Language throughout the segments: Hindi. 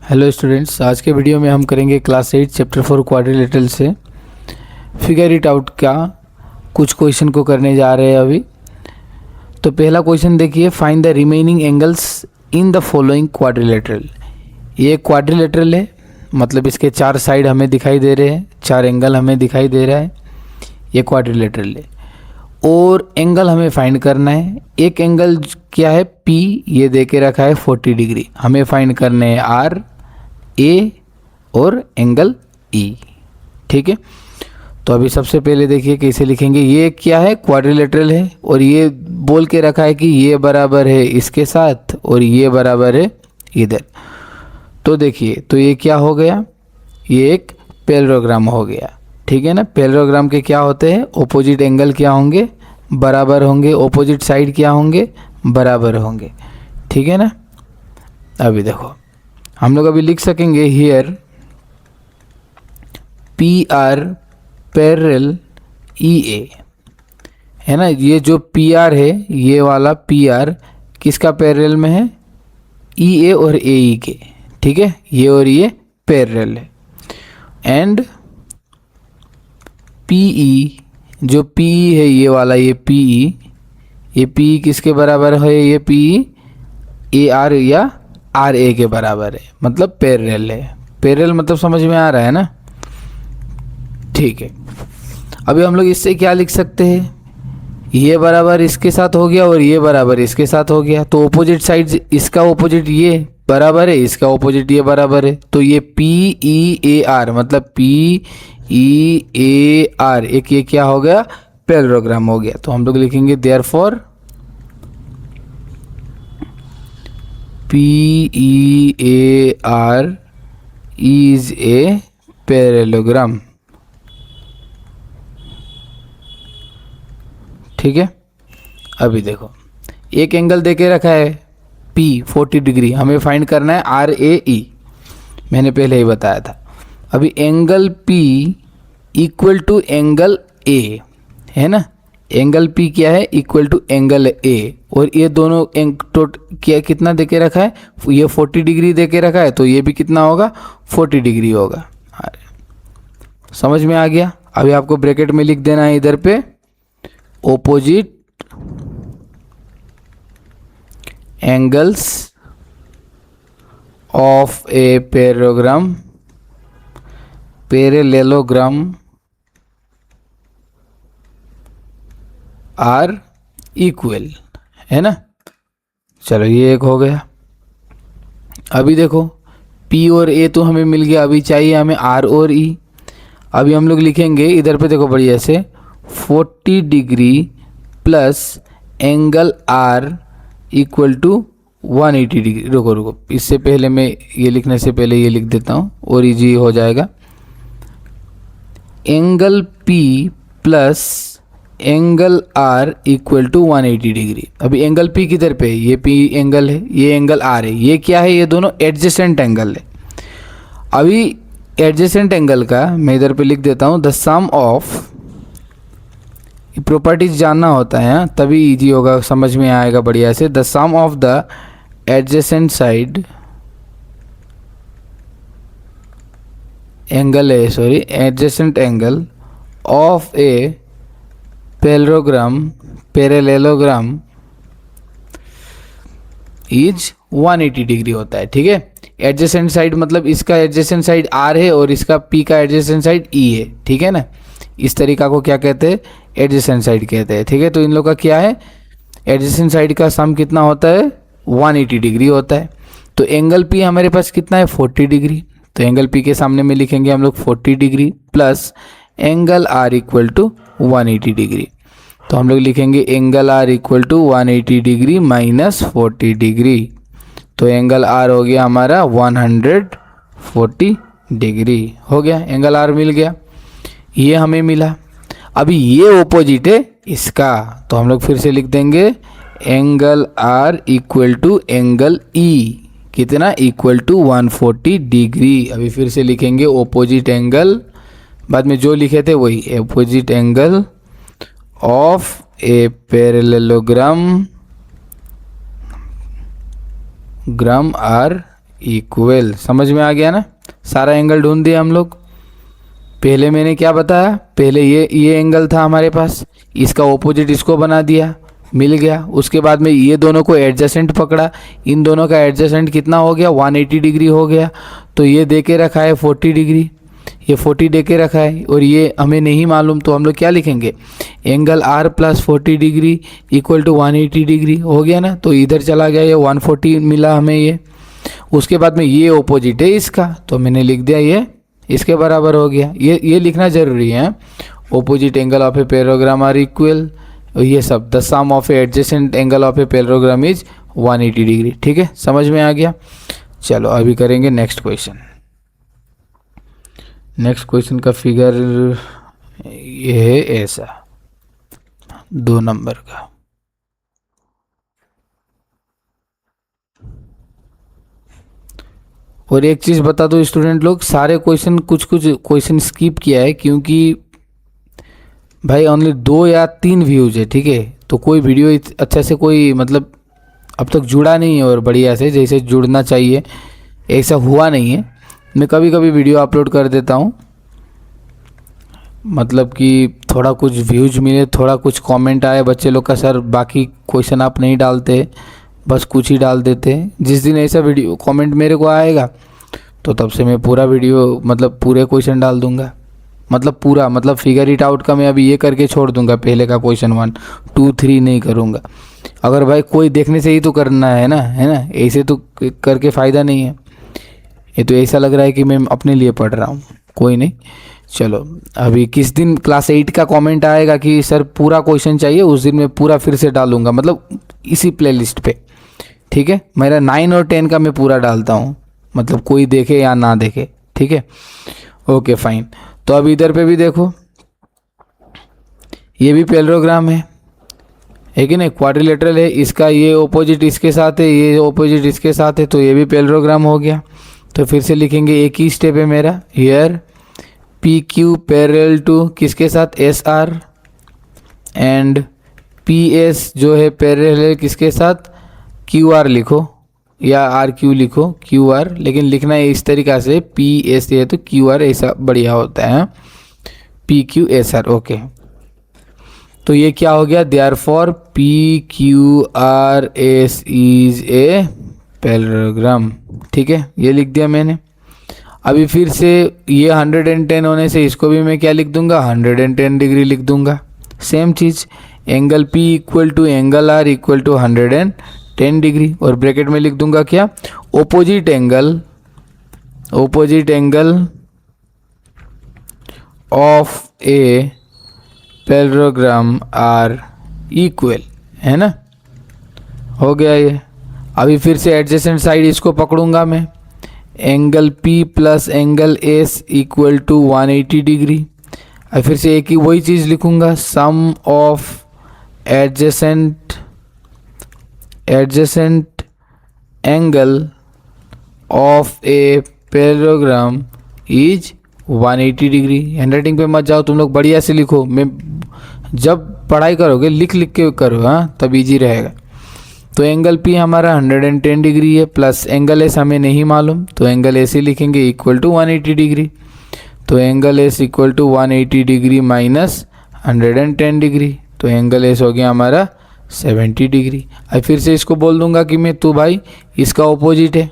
हेलो स्टूडेंट्स, आज के वीडियो में हम करेंगे क्लास 8 चैप्टर 4 क्वाड्रिलेटरल से फिगर इट आउट का कुछ क्वेश्चन को करने जा रहे हैं अभी। तो पहला क्वेश्चन देखिए, find the remaining angles in the following quadrilateral. ये क्वाड्रिलेटरल है, मतलब इसके चार साइड हमें दिखाई दे रहे हैं, चार एंगल हमें दिखाई दे रहा है। ये क्वाड्रिलेटरल है और एंगल हमें फाइंड करना है। एक एंगल क्या है, पी, ये दे के रखा है 40 डिग्री। हमें फाइंड करने हैं आर, ए और एंगल ई। ठीक है, तो अभी सबसे पहले देखिए कैसे लिखेंगे। ये क्या है, क्वाड्रिलेटरल है और ये बोल के रखा है कि ये बराबर है इसके साथ और ये बराबर है इधर। तो देखिए, तो ये क्या हो गया, ये एक पैरेललोग्राम हो गया। ठीक है ना, पैरेललोग्राम के क्या होते हैं, ऑपोजिट एंगल क्या होंगे, बराबर होंगे, ऑपोजिट साइड क्या होंगे, बराबर होंगे। ठीक है ना। अभी देखो, हम लोग अभी लिख सकेंगे हियर पी आर पैरेलल ई ए, है ना। ये जो पी आर है, ये वाला पी आर किसका पैरेलल में है, ई ए और ए ई के। ठीक है, ये और ये पैरेलल है। एंड पी ई, जो पी ई है ये वाला, ये पी ई, ये पी ई किसके बराबर है, ये पी ई ए आर या आर ए के बराबर है, मतलब पैरेलल है। पैरेलल मतलब समझ में आ रहा है ना। ठीक है, अभी हम लोग इससे क्या लिख सकते हैं, ये बराबर इसके साथ हो गया और ये बराबर इसके साथ हो गया। तो ऑपोजिट साइड, इसका ऑपोजिट ये बराबर है, इसका ऑपोजिट ये बराबर है। तो ये पी ई ए आर, मतलब पी ई ए आर, एक ये क्या हो गया, पैरेललोग्राम हो गया। तो हम लोग लिखेंगे therefore P E A R is a parallelogram. ठीक है, अभी देखो, एक एंगल देके रखा है P 40 डिग्री, हमें फाइंड करना है आर ए ई, मैंने पहले ही बताया था। अभी angle P equal to angle A है ना। एंगल P क्या है, इक्वल टू एंगल A, और ये दोनों क्या कितना देके रखा है, ये 40 डिग्री देके रखा है, तो ये भी कितना होगा, 40 डिग्री होगा। समझ में आ गया। अभी आपको ब्रैकेट में लिख देना है इधर पे, opposite angles of a parallelogram are equal, है ना। चलो, ये एक हो गया। अभी देखो, P और A तो हमें मिल गया, अभी चाहिए हमें R और E। अभी हम लोग लिखेंगे इधर पे, देखो बढ़िया से, 40 degree plus angle R equal to 180 degree. रुको, इससे पहले मैं ये लिखने से पहले ये लिख देता हूँ और इजी हो जाएगा। Angle P plus angle R equal to 180 degree. अभी एंगल पी किधर पे है, ये पी एंगल है, ये एंगल आर है, ये क्या है, ये दोनों एडजेसेंट एंगल है। अभी एडजेसेंट एंगल का मैं इधर पे लिख देता हूँ, द सम ऑफ, प्रॉपर्टीज जानना होता है तभी इजी होगा, समझ में आएगा बढ़िया से। The sum of the adjacent side angle है, sorry, adjacent angle of a parallelogram is 180 degree होता है। ठीक है, एडजेसेंट साइड मतलब इसका एडजेसेंट साइड आर है और इसका पी का एडजेसेंट साइड ई है। ठीक है ना, इस तरीका को क्या कहते हैं, एडजेसेंट साइड कहते हैं। ठीक है, तो इन लोग का क्या है, एडजेसेंट साइड का सम कितना होता है, 180 डिग्री होता है। तो एंगल पी हमारे पास कितना है, 40 डिग्री। तो एंगल पी के सामने में लिखेंगे हम लोग 40 degree plus angle R equal to 180 degree. तो हम लोग लिखेंगे angle R equal to 180 degree minus 40 degree. तो एंगल आर हो गया हमारा 140 डिग्री हो गया, एंगल आर मिल गया, ये हमें मिला। अभी ये ऑपोजिट है इसका, तो हम लोग फिर से लिख देंगे angle R equal to angle E, कितना, इक्वल टू 140 डिग्री। अभी फिर से लिखेंगे ऑपोजिट एंगल, बाद में जो लिखे थे वही, opposite angle of a parallelogram are equal. समझ में आ गया ना, सारा एंगल ढूंढ दिया हम लोग। पहले मैंने क्या बताया, पहले ये एंगल था हमारे पास, इसका ऑपोजिट इसको बना दिया, मिल गया। उसके बाद में ये दोनों को एडजेसेंट पकड़ा, इन दोनों का एडजेसेंट कितना हो गया, 180 डिग्री हो गया। तो ये दे के रखा है 40 डिग्री, ये 40 दे के रखा है, और ये हमें नहीं मालूम, तो हम लोग क्या लिखेंगे, angle R plus 40 degree equal to 180 degree हो गया ना। तो इधर चला गया, ये 140 मिला हमें ये। उसके बाद में ये ऑपोजिट है इसका, तो मैंने लिख दिया ये इसके बराबर हो गया। ये लिखना जरूरी है, opposite angle of a parallelogram are equal, ये सब the sum of a adjacent angle of a parallelogram is 180 degree. ठीक है, समझ में आ गया। चलो अभी करेंगे नेक्स्ट क्वेश्चन। नेक्स्ट क्वेश्चन का फिगर ये है ऐसा, 2 नंबर का। और एक चीज़ बता दो स्टूडेंट लोग, सारे क्वेश्चन कुछ क्वेश्चन स्किप किया है क्योंकि भाई ओनली 2 या 3 व्यूज है। ठीक है, तो कोई वीडियो अच्छा से कोई मतलब अब तक जुड़ा नहीं है और बढ़िया से जैसे जुड़ना चाहिए ऐसा हुआ नहीं है। मैं कभी कभी वीडियो अपलोड कर देता हूँ, मतलब कि थोड़ा कुछ व्यूज मिले, थोड़ा कुछ कमेंट आए बच्चे लोग का, सर बाकी क्वेश्चन आप नहीं डालते, बस कुछ ही डाल देते हैं। जिस दिन ऐसा वीडियो कमेंट मेरे को आएगा तो तब से मैं पूरा वीडियो मतलब पूरे क्वेश्चन डाल दूंगा, मतलब पूरा, मतलब फिगर इट आउट का मैं अभी ये करके छोड़ दूंगा, पहले का क्वेश्चन 1 2 3 नहीं करूँगा। अगर भाई कोई देखने से ही तो करना है ना, ऐसे तो करके फ़ायदा नहीं है। ये तो ऐसा लग रहा है कि मैं अपने लिए पढ़ रहा हूँ, कोई नहीं। चलो अभी किस दिन क्लास 8 का कमेंट आएगा कि सर पूरा क्वेश्चन चाहिए, उस दिन मैं पूरा फिर से डालूंगा, मतलब इसी प्लेलिस्ट पे। ठीक है, मेरा 9 और 10 का मैं पूरा डालता हूँ, मतलब कोई देखे या ना देखे। ठीक है, ओके फाइन। तो अब इधर पे भी देखो, ये भी पैरेललोग्राम है कि नहीं, क्वाड्रिलेटरल है, इसका ये ऑपोजिट इसके साथ है, ये ऑपोजिट इसके साथ है, तो ये भी पैरेललोग्राम हो गया। तो फिर से लिखेंगे, एक ही स्टेप है मेरा, here P Q parallel to किसके साथ, S R, and P S जो है पैरेलल है किसके साथ, क्यू आर लिखो या आर क्यू लिखो, क्यू आर, लेकिन लिखना है इस तरीक़ा से, पी एस है तो क्यू आर, ऐसा बढ़िया होता है, P Q S R. Okay, तो ये क्या हो गया, therefore P Q R S is a parallelogram. ठीक है, ये लिख दिया मैंने। अभी फिर से ये 110 होने से इसको भी मैं क्या लिख दूंगा, 110 डिग्री लिख दूंगा। सेम चीज़, angle P equal to angle R equal to 110 degree, और ब्रैकेट में लिख दूंगा क्या, opposite angle of a parallelogram are equal, है ना, हो गया ये। अभी फिर से एडजेसेंट साइड इसको पकड़ूंगा मैं, angle P plus angle S equal to 180 degree. अब फिर से एक ही वही चीज़ लिखूंगा, sum of adjacent angle of a parallelogram is 180 degree. Handwriting पे मत जाओ तुम लोग, बढ़िया से लिखो, मैं जब पढ़ाई करोगे लिख के करो, हाँ तब इजी रहेगा। तो एंगल P हमारा 110 डिग्री है, प्लस एंगल S हमें नहीं मालूम, तो एंगल S ही लिखेंगे इक्वल टू 180 डिग्री। तो angle S equal to 180 degree minus 110 degree, तो एंगल S हो गया हमारा 70 डिग्री। अब फिर से इसको बोल दूंगा कि मैं तो भाई इसका ऑपोजिट है,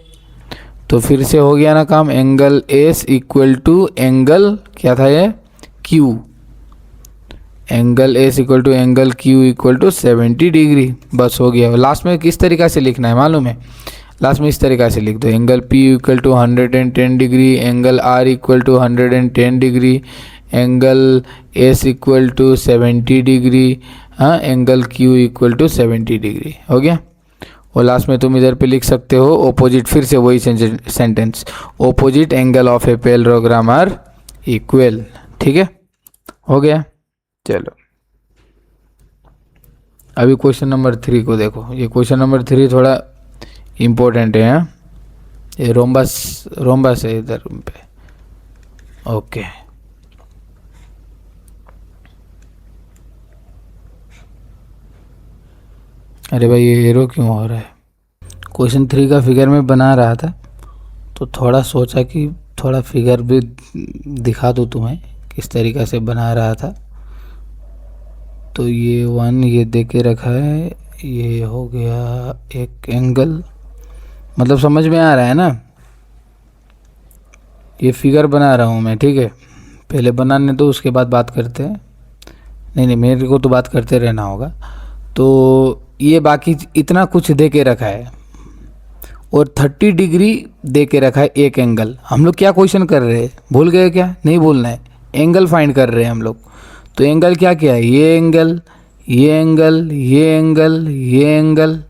तो फिर से हो गया ना काम, angle S equal to angle क्या था ये, Q, angle S equal to angle Q equal to 70 degree, बस हो गया। लास्ट में किस तरीक़ा से लिखना है मालूम है, लास्ट में इस तरीक़ा से लिख दो, angle P equal to 110 degree, angle R equal to 110 degree, angle S equal to 70 degree, हाँ angle Q equal to 70 degree, हो गया। और लास्ट में तुम इधर पे लिख सकते हो ऑपोजिट, फिर से वही sentence, opposite angle of a parallelogram are equal. ठीक है, हो गया। चलो अभी क्वेश्चन नंबर 3 को देखो, ये क्वेश्चन नंबर 3 थोड़ा इम्पोर्टेंट है, हाँ ये रोम्बस है इधर पे। ओके, अरे भाई ये एरो क्यों हो रहा है, क्वेश्चन 3 का फिगर में बना रहा था, तो थोड़ा सोचा कि थोड़ा फिगर भी दिखा दूँ तुम्हें किस तरीक़ा से बना रहा था। तो ये 1 ये दे के रखा है, ये हो गया एक एंगल, मतलब समझ में आ रहा है ना। ये फिगर बना रहा हूँ मैं, ठीक है। पहले बनाने दो, उसके बाद बात करते हैं। नहीं मेरे को तो बात करते रहना होगा। तो ये बाकी इतना कुछ दे के रखा है और 30 डिग्री दे के रखा है एक एंगल। हम लोग क्या क्वेश्चन कर रहे हैं, भूल गए क्या? नहीं भूलना है, एंगल फाइंड कर रहे हैं हम लोग। तो एंगल क्या क्या है, ये एंगल, ये एंगल, ये एंगल, ये एंगल,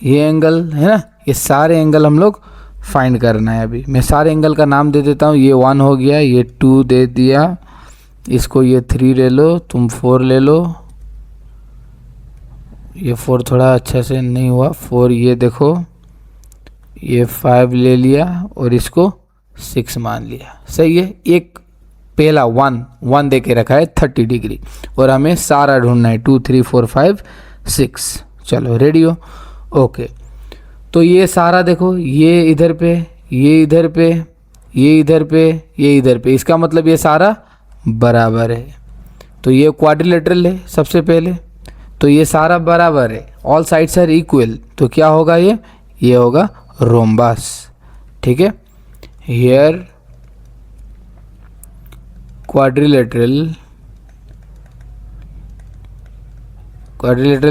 ये एंगल है ना। ये सारे एंगल हम लोग फाइंड करना है। अभी मैं सारे एंगल का नाम दे देता हूँ। ये 1 हो गया, ये 2 दे दिया, इसको ये 3 ले लो, तुम 4 ले लो, ये 4 थोड़ा अच्छा से नहीं हुआ, 4 ये देखो, ये 5 ले लिया और इसको 6 मान लिया। सही है। एक पहला 1 दे के रखा है 30 डिग्री और हमें सारा ढूंढना है 2 3 4 5 6। चलो रेडी हो? ओके। तो ये सारा देखो, ये इधर पे, ये इधर पे, ये इधर पे, ये इधर पे, इसका मतलब ये सारा बराबर है। तो ये क्वाड्रिलेटरल है सबसे पहले, तो ये सारा बराबर है, ऑल साइड्स आर इक्वल। तो क्या होगा ये होगा रोम्बस, ठीक है। हियर क्वाड्रिलेटरल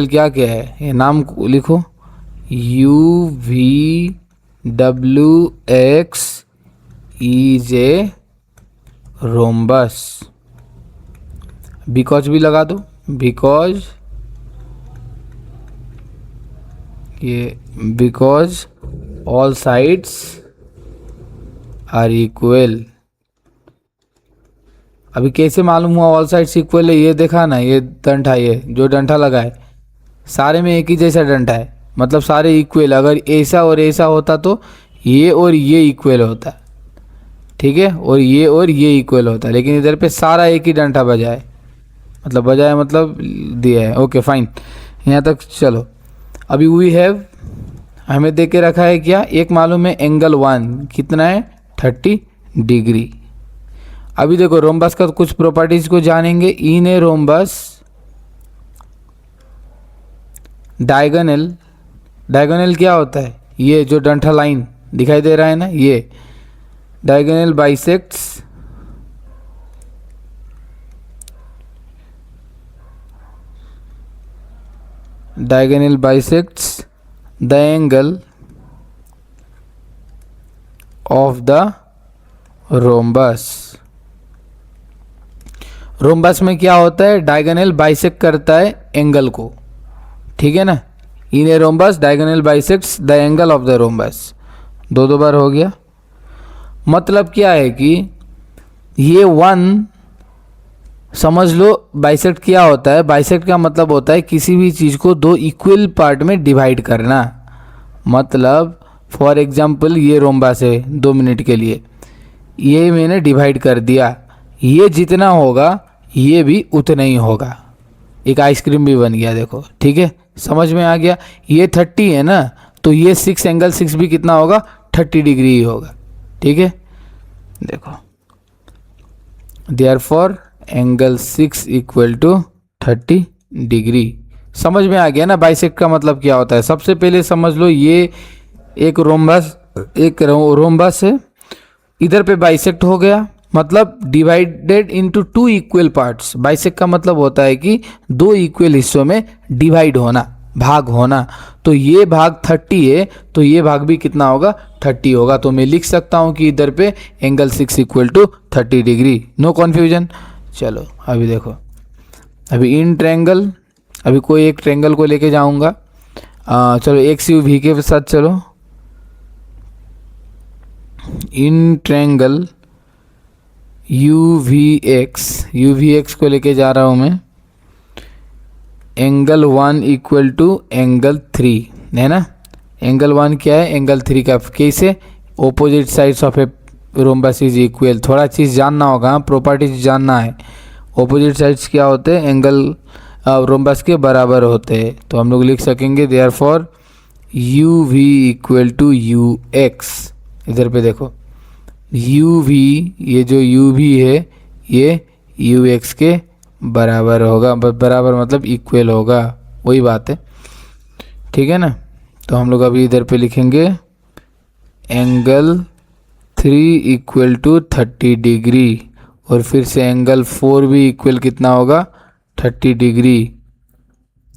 क्या क्या है, ये नाम लिखो, UVWX is a rhombus. Because भी लगा दो, because all sides are equal. अभी कैसे मालूम हुआ ऑल साइड्स इक्वल है? ये देखा ना, ये डंठा, ये जो डंठा लगा है सारे में एक ही जैसा डंठा है, मतलब सारे इक्वल। अगर ऐसा और ऐसा होता तो ये और ये इक्वल होता, ठीक है, और ये इक्वल होता, लेकिन इधर पे सारा एक ही डंठा बजा है, मतलब दिया है। ओके फाइन, यहाँ तक चलो। अभी वी हैव, हमें दे के रखा है क्या, एक मालूम है एंगल 1 कितना है 30 डिग्री। अभी देखो रोम्बस का कुछ प्रॉपर्टीज को जानेंगे। इन ए रोम्बस डायगोनल क्या होता है, ये जो डंठा लाइन दिखाई दे रहा है ना, ये diagonal bisects the angle of the rhombus. Rhombus में क्या होता है, डायगोनल बाइसेक्ट करता है एंगल को, ठीक है ना। In a rhombus diagonal bisects the angle of the rhombus, दो बार हो गया। मतलब क्या है कि ये 1 समझ लो, बाइसेक्ट क्या होता है, बाइसेक्ट का मतलब होता है किसी भी चीज़ को 2 इक्वल पार्ट में डिवाइड करना। मतलब फॉर एग्जांपल ये रोम्बस है 2 मिनट के लिए, ये मैंने डिवाइड कर दिया, ये जितना होगा ये भी उतना ही होगा। एक आइसक्रीम भी बन गया देखो, ठीक है, समझ में आ गया। ये 30 है ना, तो ये 6 एंगल 6 भी कितना होगा 30 डिग्री ही होगा, ठीक है। देखो therefore angle 6 equal to 30 degree. समझ में आ गया ना बाइसेक्ट का मतलब क्या होता है। सबसे पहले समझ लो ये एक रोम्बस है, इधर पे बाइसेक्ट हो गया, मतलब divided into 2 equal parts. Bisect का मतलब होता है कि 2 इक्वल हिस्सों में डिवाइड होना, भाग होना। तो ये भाग 30 है, तो ये भाग भी कितना होगा 30 होगा। तो मैं लिख सकता हूँ कि इधर पे angle 6 equal to 30 degree. No confusion. चलो अभी देखो, अभी इन ट्रायंगल, अभी कोई एक ट्रायंगल को लेके जाऊँगा। चलो एक्स यू वी के साथ चलो। इन ट्रायंगल UVX को लेके जा रहा हूँ मैं। एंगल 1 इक्वल टू एंगल 3 है ना। एंगल 1 क्या है, एंगल 3 का। कैसे, opposite sides of a rhombus is equal. थोड़ा चीज़ जानना होगा, प्रॉपर्टीज जानना है। ओपोजिट साइड्स क्या होते हैं, एंगल रोम्बस के बराबर होते हैं। तो हम लोग लिख सकेंगे therefore UV equal to UX इधर पे देखो यू वी, ये जो यू वी है ये यू एक्स के बराबर होगा, बराबर मतलब इक्वल होगा, वही बात है, ठीक है ना। तो हम लोग अभी इधर पे लिखेंगे एंगल 3 इक्वल टू 30 डिग्री, और फिर से एंगल 4 भी इक्वल कितना होगा 30 डिग्री।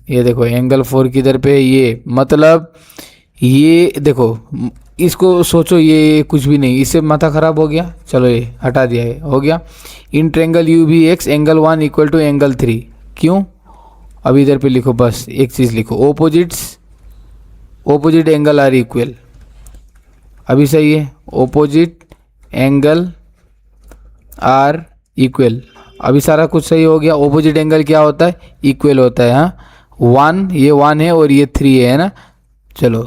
ये देखो एंगल 4 किधर पे है, ये मतलब ये देखो, इसको सोचो ये कुछ भी नहीं, इससे माथा खराब हो गया, चलो ये हटा दिया, है हो गया। In triangle U V X angle 1 equal to angle 3, क्यों, अभी इधर पे लिखो, बस एक चीज़ लिखो, ओपोजिट एंगल आर इक्वल, अभी सही है, ओपोजिट एंगल आर इक्वल, अभी सारा कुछ सही हो गया। ओपोजिट एंगल क्या होता है, इक्वल होता है, हाँ 1, ये 1 है और ये 3 है ना। चलो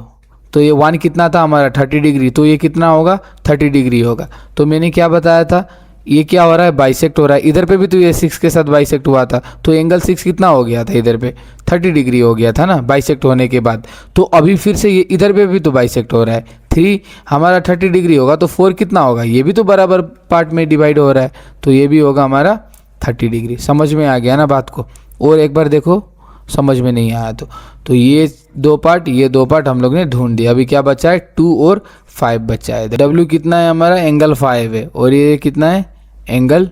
तो ये 1 कितना था हमारा 30 डिग्री, तो ये कितना होगा 30 डिग्री होगा। तो मैंने क्या बताया था, ये क्या हो रहा है बाइसेक्ट हो रहा है, इधर पे भी तो ये 6 के साथ बाइसेक्ट हुआ था, तो एंगल 6 कितना हो गया था इधर पे 30 डिग्री हो गया था ना बाइसेक्ट होने के बाद। तो अभी फिर से ये इधर पे भी तो बाइसेक्ट हो रहा है, 3 हमारा 30 डिग्री होगा, तो 4 कितना होगा, ये भी तो बराबर पार्ट में डिवाइड हो रहा है, तो ये भी होगा हमारा 30 डिग्री। समझ में आ गया ना बात को, और एक बार देखो समझ में नहीं आया तो ये दो पार्ट, ये दो पार्ट हम लोग ने ढूंढ दिया। अभी क्या बचा है 2 और 5 बचा है। W कितना है हमारा एंगल 5 है, और ये कितना है एंगल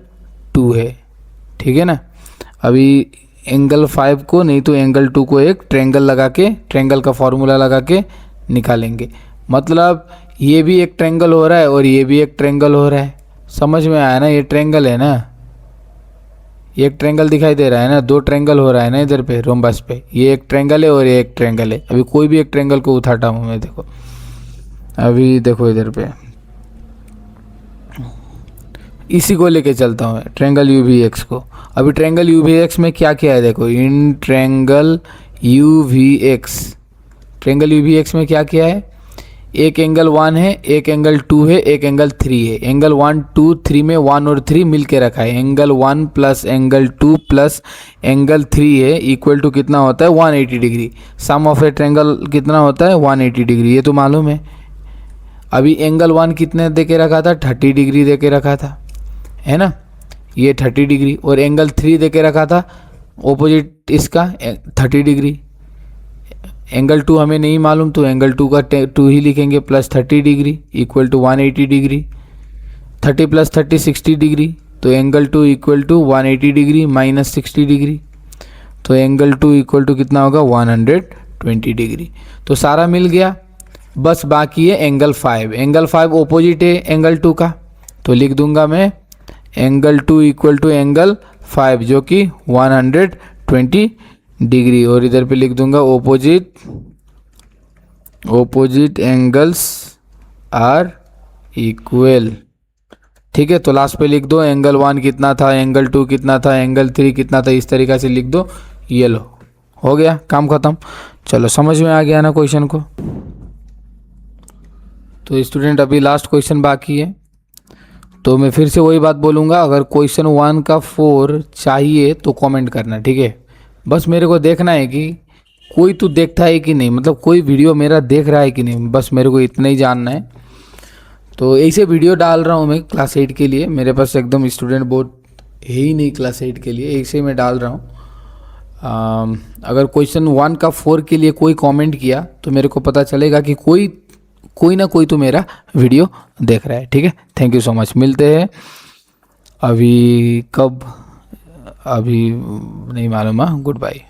2 है, ठीक है ना। अभी एंगल 5 को नहीं तो एंगल 2 को एक ट्रेंगल लगा के, ट्रेंगल का फॉर्मूला लगा के निकालेंगे, मतलब ये भी एक ट्रेंगल हो रहा है और ये भी एक ट्रेंगल हो रहा है। समझ में आया ना, ये ट्रेंगल है ना, ये एक ट्रेंगल दिखाई दे रहा है ना, 2 ट्रेंगल हो रहा है ना इधर पे रोम्बस पे, ये एक ट्रेंगल है और ये एक ट्रेंगल है। अभी कोई भी एक ट्रेंगल को उठाता हूँ मैं, देखो अभी देखो इधर पे इसी को लेके चलता हूँ ट्रेंगल यू वी एक्स को। अभी ट्रेंगल यू वी एक्स में क्या क्या है देखो, in triangle U V X, triangle U V X में क्या क्या है, एक एंगल 1 है, एक एंगल 2 है, एक एंगल 3 है। एंगल 1 2 3 में 1 और 3 मिल के रखा है, angle 1 plus angle 2 plus angle 3 है इक्वल टू कितना होता है 180 degree. Sum of a triangle कितना होता है 180 डिग्री, ये तो मालूम है। अभी एंगल 1 कितने दे के रखा था 30 डिग्री दे के रखा था, है ना, ये 30 डिग्री, और एंगल 3 दे के रखा था ओपोजिट इसका 30 डिग्री। एंगल 2 हमें नहीं मालूम, तो एंगल 2 का 2 ही लिखेंगे, plus 30 degree equal to 180 degree, 30 plus 30 60 degree, तो angle 2 equal to 180 degree minus 60 degree, तो एंगल 2 इक्वल टू कितना होगा 120 डिग्री। तो सारा मिल गया, बस बाकी है एंगल 5। एंगल 5 ओपोजिट है एंगल 2 का, तो लिख दूंगा मैं एंगल 2 इक्वल टू एंगल 5 जो कि 120 डिग्री, और इधर पे लिख दूंगा ओपोजिट एंगल्स आर इक्वल, ठीक है। तो लास्ट पे लिख दो एंगल 1 कितना था, एंगल 2 कितना था, एंगल 3 कितना था, इस तरीक़ा से लिख दो। ये लो हो गया काम ख़त्म। चलो समझ में आ गया ना क्वेश्चन को। तो स्टूडेंट अभी लास्ट क्वेश्चन बाकी है, तो मैं फिर से वही बात बोलूँगा, अगर क्वेश्चन 1 का 4 चाहिए तो कमेंट करना, ठीक है। बस मेरे को देखना है कि कोई तो देखता है कि नहीं, मतलब कोई वीडियो मेरा देख रहा है कि नहीं, बस मेरे को इतना ही जानना है। तो ऐसे वीडियो डाल रहा हूँ मैं क्लास 8 के लिए, मेरे पास एकदम स्टूडेंट बहुत है ही नहीं क्लास 8 के लिए, ऐसे ही मैं डाल रहा हूँ। अगर क्वेश्चन 1 का 4 के लिए कोई कमेंट किया तो मेरे को पता चलेगा कि कोई ना कोई तो मेरा वीडियो देख रहा है, ठीक है। थैंक यू सो मच, मिलते हैं अभी कब, अभी नहीं मालूम, हाँ, गुड बाय।